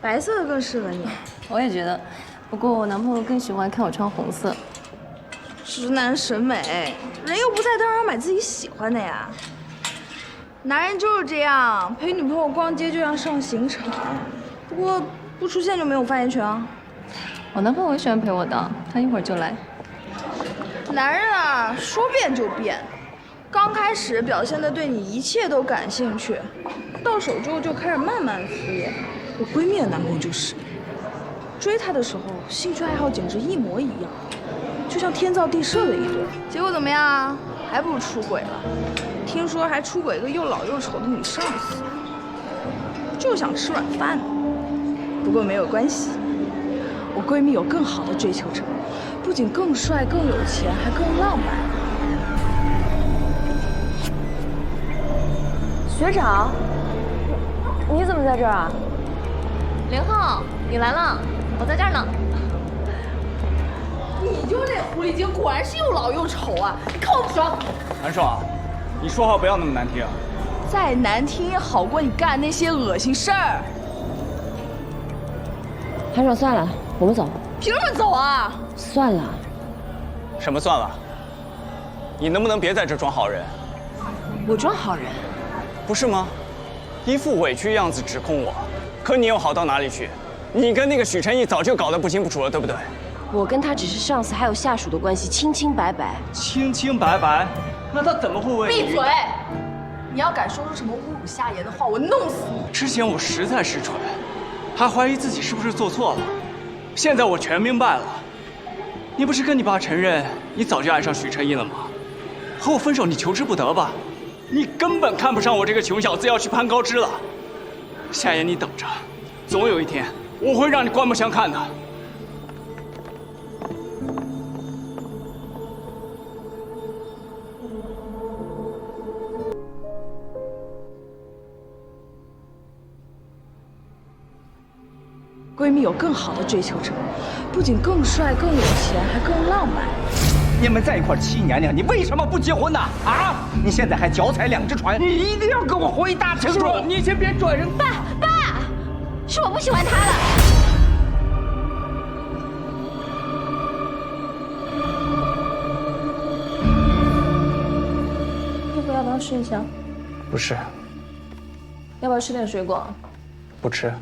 白色的更适合你。我也觉得，不过我男朋友更喜欢看我穿红色。直男审美，人又不在，当然要买自己喜欢的呀。男人就是这样，陪女朋友逛街就像上刑场，不过不出现就没有发言权啊。我男朋友也喜欢陪我的，他一会儿就来。男人啊，说变就变。刚开始表现的对你一切都感兴趣，到手之后就开始慢慢敷衍。我闺蜜的男朋友就是，追她的时候兴趣爱好简直一模一样，就像天造地设的一对。结果怎么样啊？还不如出轨了。听说还出轨一个又老又丑的女上司，就想吃软饭呢。不过没有关系，我闺蜜有更好的追求者，不仅更帅、更有钱，还更浪漫。学长，你怎么在这儿啊林浩，你来了，我在这儿呢。你就是那狐狸精，果然是又老又丑啊！你看我不爽。韩爽，你说话不要那么难听。再难听也好过你干那些恶心事儿。韩爽，算了，我们走。凭什么走啊？算了。什么算了？你能不能别在这装好人？我装好人？不是吗？一副委屈样子指控我，可你又好到哪里去？你跟那个许晨毅早就搞得不清不楚了，对不对？我跟他只是上司还有下属的关系，清清白白。清清白白？那他怎么会为你？闭嘴！你要敢说出什么侮辱下言的话，我弄死你！之前我实在是蠢，还怀疑自己是不是做错了。现在我全明白了。你不是跟你爸承认你早就爱上许晨毅了吗？和我分手你求之不得吧？你根本看不上我这个穷小子，要去攀高枝了。夏言，你等着，总有一天我会让你刮目相看的。闺蜜有更好的追求者，不仅更帅、更有钱，还更浪漫。你们在一块7年了，你为什么不结婚呢？啊！你现在还脚踩2只船，你一定要跟我回答清楚。你先别转身。爸，是我不喜欢他了。要不要试一下？不是，要不要吃点水果？不吃。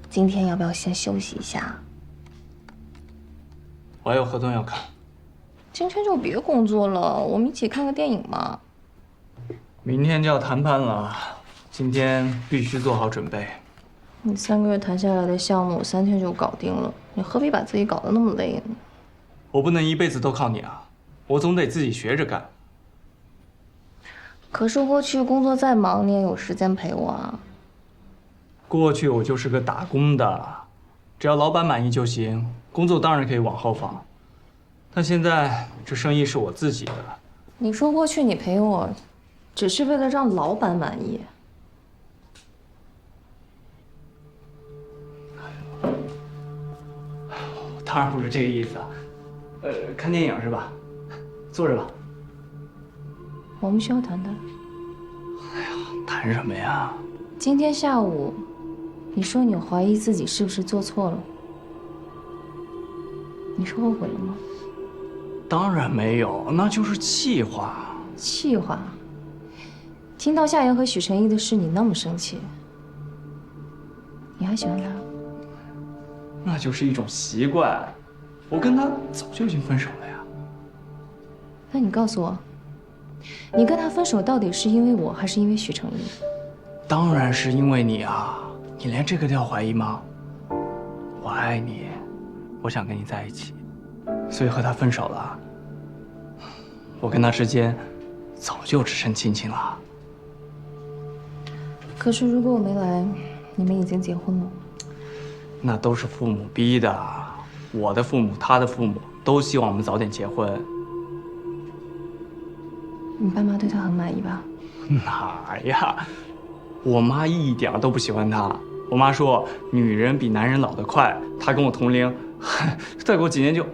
今天要不要先休息一下？我还有合同要看。今天就别工作了，我们一起看个电影嘛。明天就要谈判了，今天必须做好准备。你3个月谈下来的项目，3天就搞定了，你何必把自己搞得那么累呢？我不能一辈子都靠你啊，我总得自己学着干。可是过去工作再忙，你也有时间陪我啊。过去我就是个打工的，只要老板满意就行，工作当然可以往后放。但现在这生意是我自己的。你说过去你陪我，只是为了让老板满意。当然不是这个意思啊。看电影是吧？坐着吧。我们需要谈谈。谈什么呀？今天下午，你说你怀疑自己是不是做错了？你是后悔了吗？当然没有，那就是气话。气话。听到夏言和许晨毅的事，你那么生气，你还喜欢他？那就是一种习惯，我跟他早就已经分手了呀。那你告诉我，你跟他分手到底是因为我，还是因为许晨毅？当然是因为你啊！你连这个都要怀疑吗？我爱你，我想跟你在一起，所以和他分手了。我跟他之间早就只剩亲情了。可是如果我没来，你们已经结婚了。那都是父母逼的，我的父母、他的父母都希望我们早点结婚。你爸妈对他很满意吧？哪儿呀？我妈一点都不喜欢他。我妈说，女人比男人老得快。她跟我同龄，再过几年就……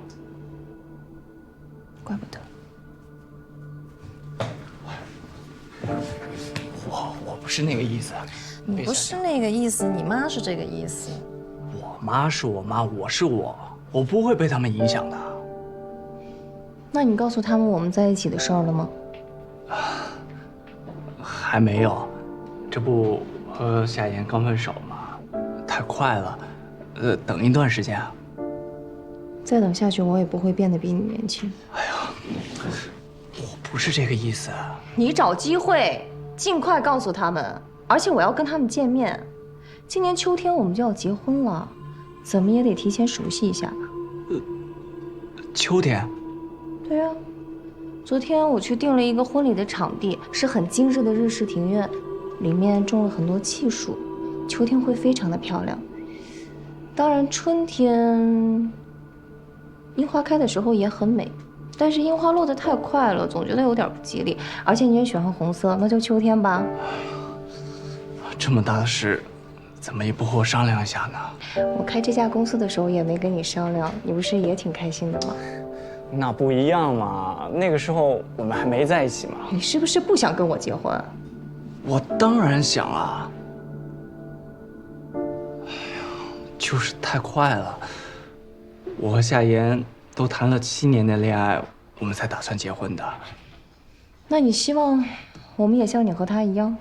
怪不得。我不是那个意思。你不是那个意思，你妈是这个意思。我妈是我妈，我是我，我不会被他们影响的。那你告诉他们我们在一起的事儿了吗？还没有，这不和夏言刚分手嘛，太快了，等一段时间啊。再等下去，我也不会变得比你年轻。我不是这个意思。你找机会尽快告诉他们，而且我要跟他们见面。今年秋天我们就要结婚了，怎么也得提前熟悉一下吧。秋天？对呀，昨天我去订了一个婚礼的场地，是很精致的日式庭院，里面种了很多气树，秋天会非常的漂亮。当然，春天樱花开的时候也很美，但是樱花落得太快了，总觉得有点不吉利。而且你也喜欢红色，那就秋天吧。这么大的事，怎么也不和我商量一下呢？我开这家公司的时候也没跟你商量，你不是也挺开心的吗？那不一样嘛，那个时候我们还没在一起嘛。你是不是不想跟我结婚？我当然想啊。哎呀，就是太快了。我和夏言都谈了7年的恋爱，我们才打算结婚的。那你希望我们也像你和他一样？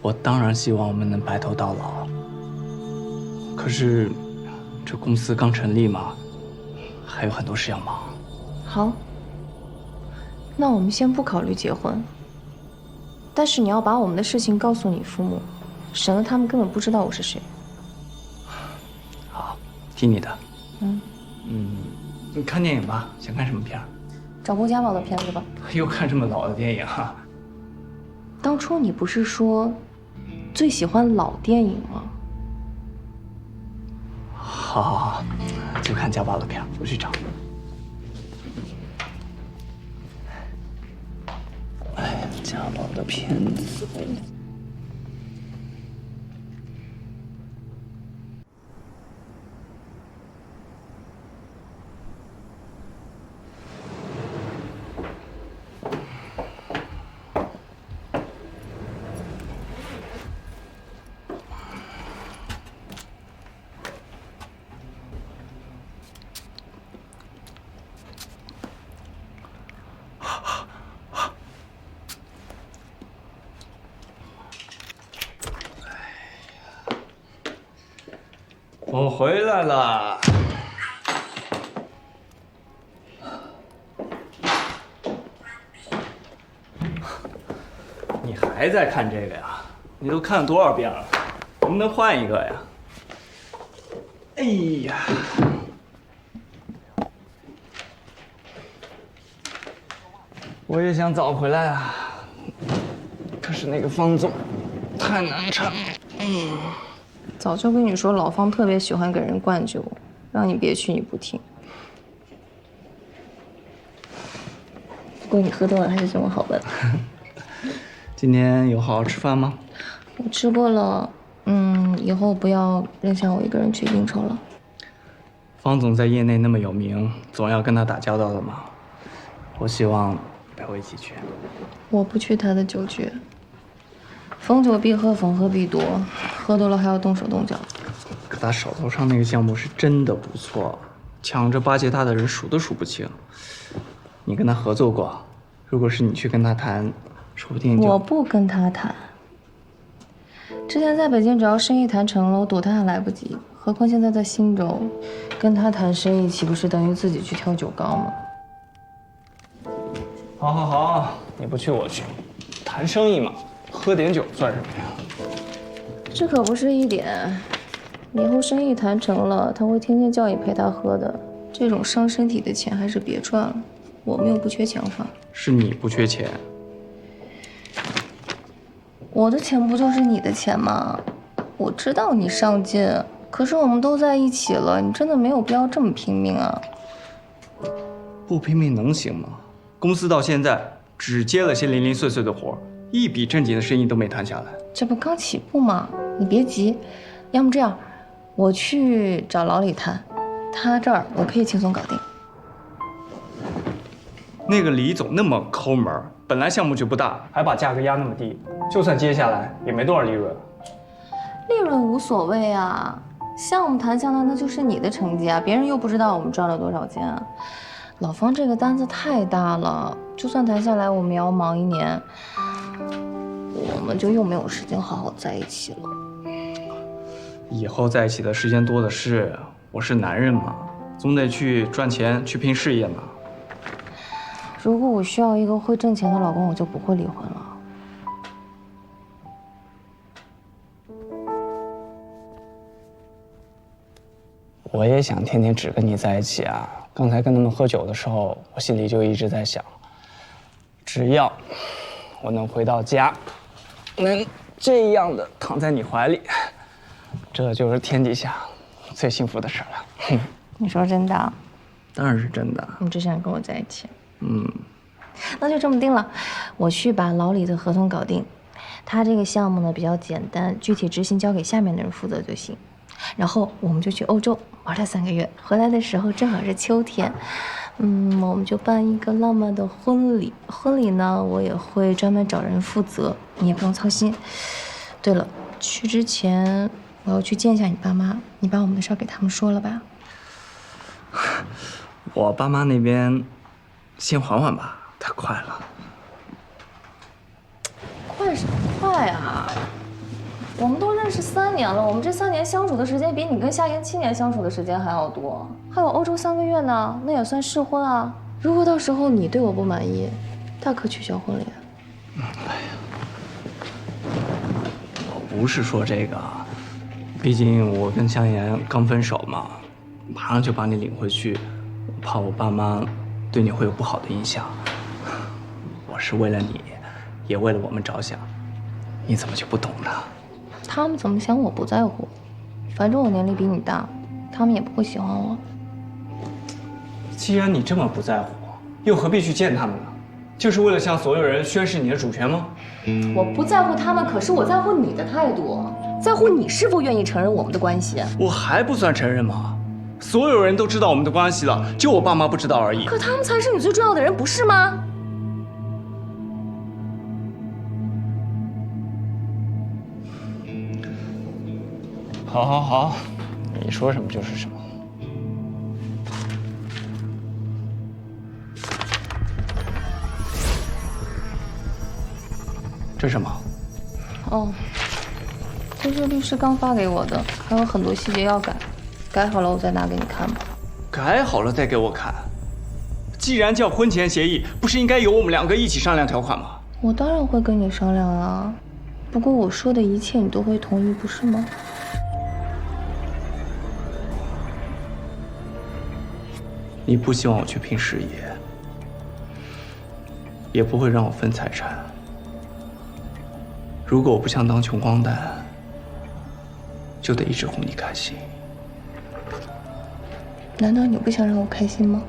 我当然希望我们能白头到老。可是，这公司刚成立嘛，还有很多事要忙。好，那我们先不考虑结婚。但是你要把我们的事情告诉你父母，省得他们根本不知道我是谁。好，听你的。你看电影吧，想看什么片儿？找郭家宝的片子吧。又看这么老的电影啊？当初你不是说最喜欢老电影吗？好，好，好，就看家宝的片儿，我去找。哎，家宝的片子。我回来了。你还在看这个呀？你都看了多少遍了？能不能换一个呀？哎呀！我也想早回来啊，可是那个方总太难缠了。早就跟你说，老方特别喜欢给人灌酒，让你别去你不听。不过你喝多了还是这么好闻。今天有好好吃饭吗？我吃过了，以后不要扔下我一个人去应酬了。方总在业内那么有名，总要跟他打交道的嘛。我希望陪我一起去。我不去他的酒局。逢酒必喝，逢喝必夺，喝多了还要动手动脚。可他手头上那个项目是真的不错，抢着巴结他的人数都数不清。你跟他合作过，如果是你去跟他谈，说不定就……我不跟他谈。之前在北京，只要生意谈成了，我躲他还来不及，何况现在在新州，跟他谈生意，岂不是等于自己去挑酒缸吗？好，好，好，你不去我去，谈生意嘛。喝点酒算什么呀？这可不是一点，以后生意谈成了，他会天天叫你陪他喝的。这种伤身体的钱还是别赚了，我们又不缺钱花。是你不缺钱，我的钱不就是你的钱吗？我知道你上进，可是我们都在一起了，你真的没有必要这么拼命啊！不拼命能行吗？公司到现在只接了些零零碎碎的活，一笔正经的生意都没谈下来。这不刚起步吗？你别急，要么这样，我去找老李谈，他这儿我可以轻松搞定。那个李总那么抠门，本来项目就不大，还把价格压那么低，就算接下来也没多少利润。利润无所谓啊，项目谈下来那就是你的成绩啊，别人又不知道我们赚了多少钱。老方这个单子太大了，就算谈下来，我们也要忙1年，我们就又没有时间好好在一起了。以后在一起的时间多的是，我是男人嘛，总得去赚钱，去拼事业嘛。如果我需要一个会挣钱的老公，我就不会离婚了。我也想天天只跟你在一起啊！刚才跟他们喝酒的时候，我心里就一直在想，只要我能回到家，能这样的躺在你怀里，这就是天底下最幸福的事了。你说真的？当然是真的。你只想跟我在一起？嗯，那就这么定了。我去把老李的合同搞定，他这个项目呢比较简单，具体执行交给下面的人负责就行。然后我们就去欧洲玩了3个月，回来的时候正好是秋天，我们就办一个浪漫的婚礼。婚礼呢，我也会专门找人负责，你也不用操心。对了，去之前我要去见一下你爸妈，你把我们的事儿给他们说了吧？我爸妈那边先缓缓吧，太快了。快什么快啊！我们都认识3年了，我们这3年相处的时间比你跟夏言7年相处的时间还要多，还有欧洲3个月呢，那也算试婚啊。如果到时候你对我不满意，大可取消婚礼。我不是说这个，毕竟我跟香言刚分手嘛，马上就把你领回去，我怕我爸妈对你会有不好的印象。我是为了你，也为了我们着想，你怎么就不懂呢？他们怎么想我不在乎，反正我年龄比你大，他们也不会喜欢我。既然你这么不在乎，又何必去见他们呢？就是为了向所有人宣示你的主权吗？我不在乎他们，可是我在乎你的态度，在乎你是否愿意承认我们的关系。我还不算承认吗？所有人都知道我们的关系了，就我爸妈不知道而已。可他们才是你最重要的人，不是吗？好，好，好，你说什么就是什么。这是什么？哦，这是律师刚发给我的，还有很多细节要改，改好了我再拿给你看吧。改好了再给我看。既然叫婚前协议，不是应该由我们2个一起商量条款吗？我当然会跟你商量啊，不过我说的一切你都会同意，不是吗？你不希望我去拼事业，也不会让我分财产。如果我不想当穷光蛋，就得一直哄你开心。难道你不想让我开心吗？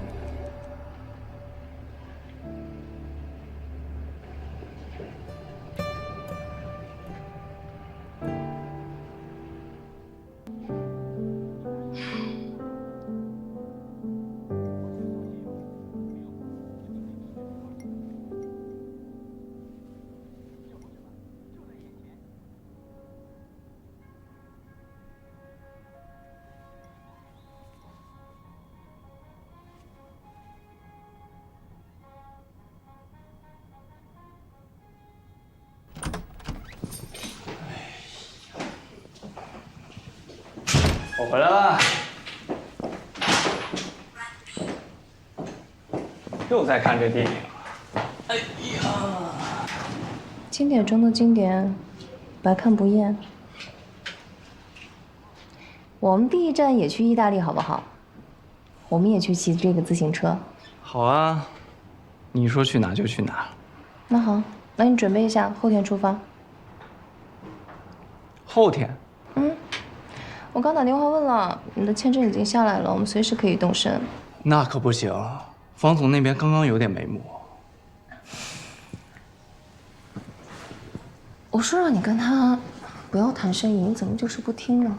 我回来了，又在看这电影。哎呀，经典中的经典，百看不厌。我们第一站也去意大利，好不好？我们也去骑这个自行车。好啊，你说去哪就去哪。那好，那你准备一下，后天出发。后天？我刚打电话问了，你的签证已经下来了，我们随时可以动身。那可不行，方总那边刚刚有点眉目。我说让你跟他不要谈生意，你怎么就是不听呢？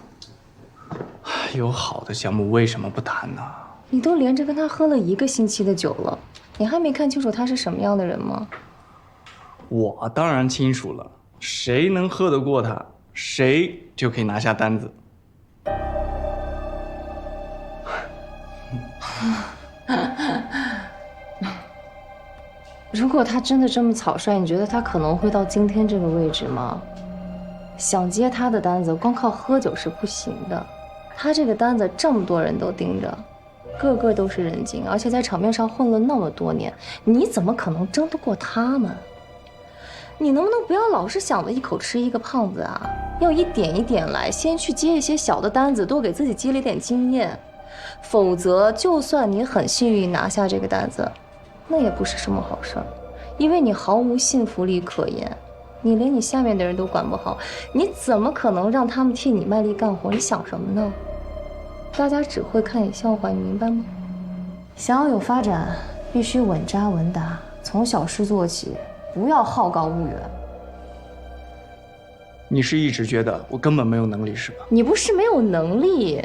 有好的项目为什么不谈呢？你都连着跟他喝了1个星期的酒了，你还没看清楚他是什么样的人吗？我当然清楚了，谁能喝得过他，谁就可以拿下单子。如果他真的这么草率，你觉得他可能会到今天这个位置吗？想接他的单子，光靠喝酒是不行的。他这个单子这么多人都盯着，个个都是人精，而且在场面上混了那么多年，你怎么可能争得过他们？你能不能不要老是想着一口吃一个胖子啊？要一点一点来，先去接一些小的单子，多给自己积累点经验。否则，就算你很幸运拿下这个单子，那也不是什么好事儿，因为你毫无信服力可言，你连你下面的人都管不好，你怎么可能让他们替你卖力干活？你想什么呢？大家只会看你笑话，你明白吗？想要有发展，必须稳扎稳打，从小事做起，不要好高骛远。你是一直觉得我根本没有能力是吧？你不是没有能力，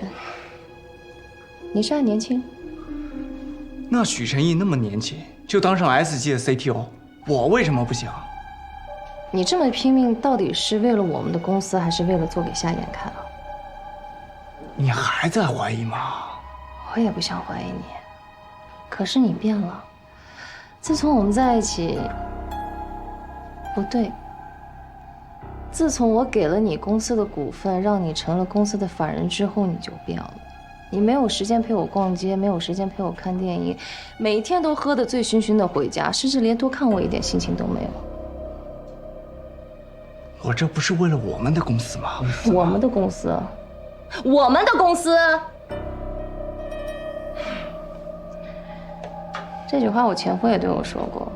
你是还年轻。那许成义那么年轻就当上 S 级的 CTO， 我为什么不行？你这么拼命，到底是为了我们的公司，还是为了做给夏言看啊？你还在怀疑吗？我也不想怀疑你，可是你变了。自从我们在一起，不对，自从我给了你公司的股份，让你成了公司的法人之后，你就变了。你没有时间陪我逛街，没有时间陪我看电影，每天都喝得醉醺醺的回家，甚至连多看我一点心情都没有。我这不是为了我们的公司吗？我们的公司，我们的公司。这句话我前夫也对我说过，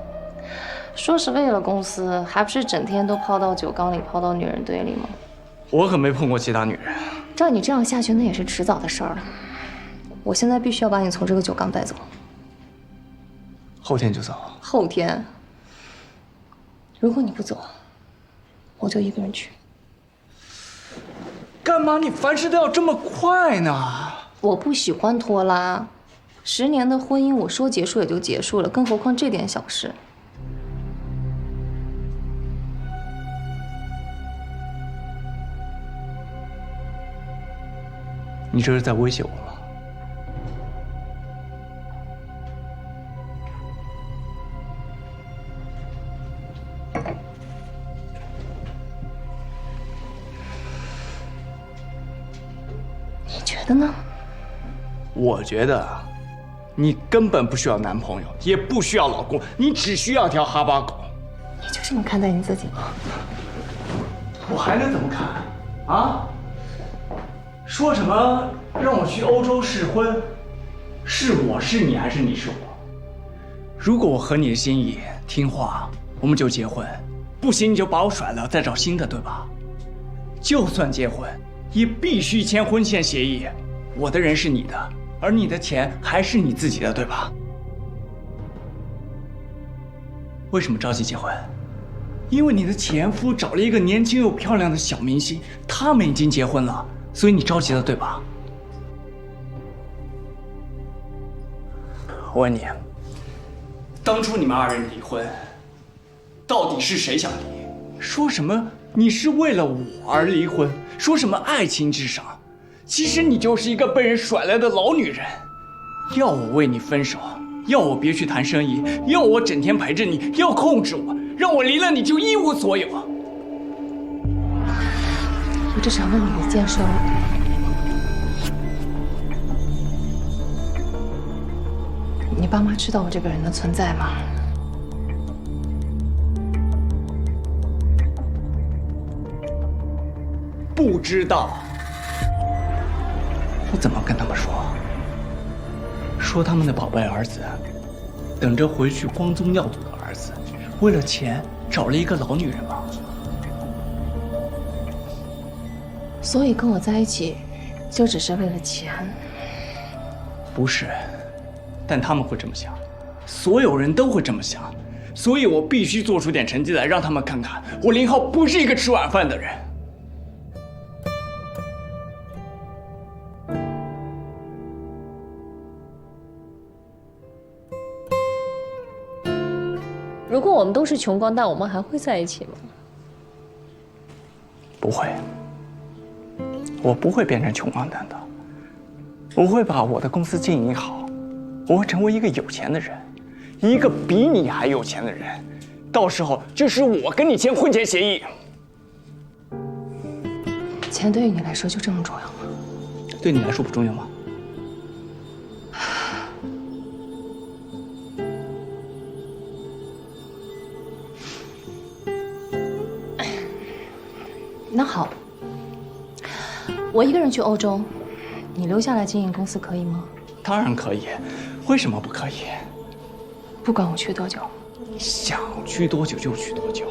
说是为了公司，还不是整天都泡到酒缸里，泡到女人堆里吗？我可没碰过其他女人。照你这样下去，那也是迟早的事儿了。我现在必须要把你从这个酒缸带走。后天就走。后天，如果你不走，我就一个人去。干嘛你凡事都要这么快呢？我不喜欢拖拉，10年的婚姻，我说结束也就结束了，更何况这点小事。你这是在威胁我吗？你觉得呢？我觉得，你根本不需要男朋友，也不需要老公，你只需要条哈巴狗。你就这么看待你自己吗？我还能怎么看？啊？说什么让我去欧洲试婚？是我是你还是你是我？如果我合你的心意，听话，我们就结婚；不行你就把我甩了，再找新的，对吧？就算结婚，也必须签婚前协议。我的人是你的，而你的钱还是你自己的，对吧？为什么着急结婚？因为你的前夫找了一个年轻又漂亮的小明星，他们已经结婚了，所以你着急了，对吧？我问你，当初你们2人离婚，到底是谁想离？说什么你是为了我而离婚，说什么爱情至上，其实你就是一个被人甩来的老女人。要我为你分手，要我别去谈生意，要我整天陪着你，要控制我，让我离了你就一无所有。我只想问你一件事儿，你爸妈知道我这个人的存在吗？不知道，我怎么跟他们说？说他们的宝贝儿子，等着回去光宗耀祖的儿子，为了钱找了一个老女人吗？所以跟我在一起，就只是为了钱？不是，但他们会这么想，所有人都会这么想，所以我必须做出点成绩来，让他们看看我林浩不是一个吃晚饭的人。如果我们都是穷光蛋，我们还会在一起吗？不会，我不会变成穷光蛋的。我会把我的公司经营好，我会成为一个有钱的人，一个比你还有钱的人。到时候就是我跟你签婚前协议。钱对于你来说就这么重要吗？对你来说不重要吗？那好，我一个人去欧洲，你留下来经营公司可以吗？当然可以，为什么不可以？不管我去多久。想去多久就去多久。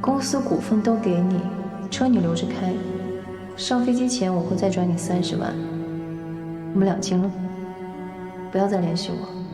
公司股份都给你，车你留着开，上飞机前我会再转你30万，我们两清了，不要再联系我。